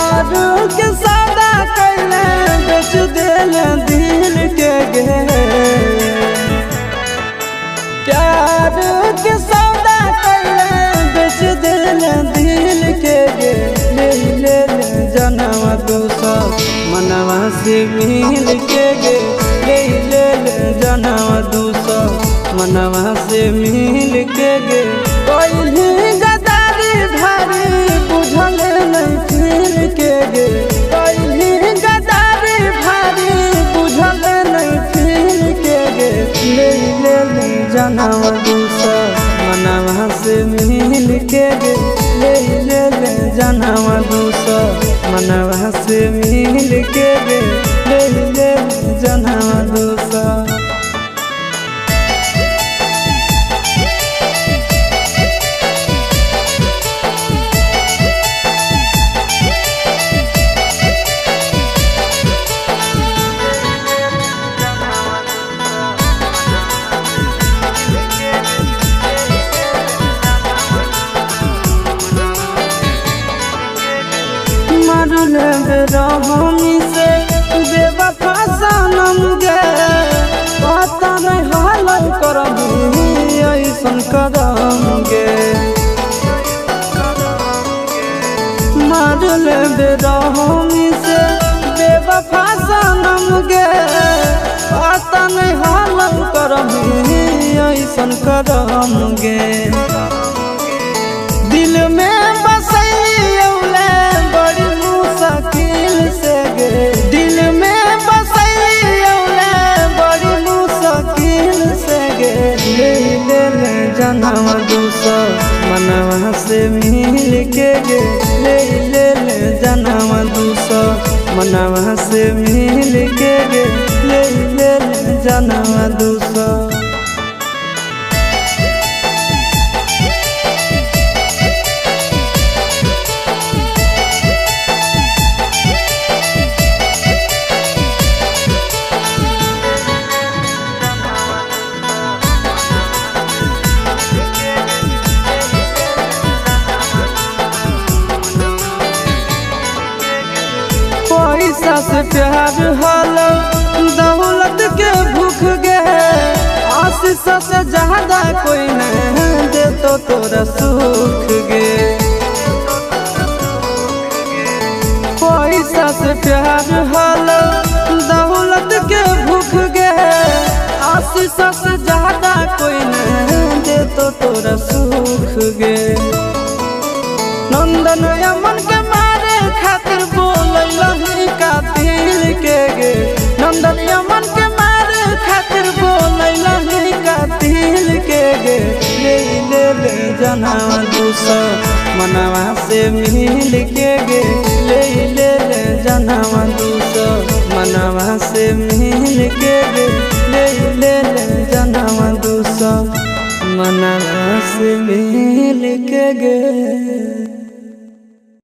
प्यार के सौदा कैले बेच दिल दिल के गे। प्यार के सौदा कैले बेच दिल दिल के गे। ले ले जनम दूसर मनवा से मिल के गे। ले ले जनम दूसर मनवा से मिल के गे। कोई गदारी भारी बुझल नहीं फिर के गे। कोई गदारी भारी बुझल नहीं फिर के गे। ले ले जनम दूसर मनवा से मिल के गे। ले ले जनम दूसर मनवा से मिल के गे। ले ले जनम दूसर हमी से बेवफा सनम गे। पता नहीं हाल करबी ऐसन कदम गे। मारल हमी से बेवफा सनम गे। पता नहीं हाल करबी ऐसन कदम गे। दिल में बसैले बड़ी मुश्किल से गे। दिल में बसैले बड़ी मुश्किल से गे। ले ले जनम दूसर मनवा से मिल के गे। ले ले जनम दूसर मनवा से मिल के गे। ले ले जनम दूसर पैसा से प्यार हाल दौलत के भूख गे। आशीष से ज्यादा कोई नहीं दे तो तोरा सुख गे। पैसा से प्यार हाल दौलत के भूख गे। आशीष से ज्यादा कोई नहीं दे तो तोरा सुख गे। नंदन अमन के मारे खातिर बोलही कातिल के गे। नंदन अमन के मारे खातिर बोलही कातिल के गे। ले ले जनम दूसर मनवा से मिल के गे। ले ले जनम दूसर मनवा से मिल के गे। ले ले जनम दूसर मनवा से मिल के गे।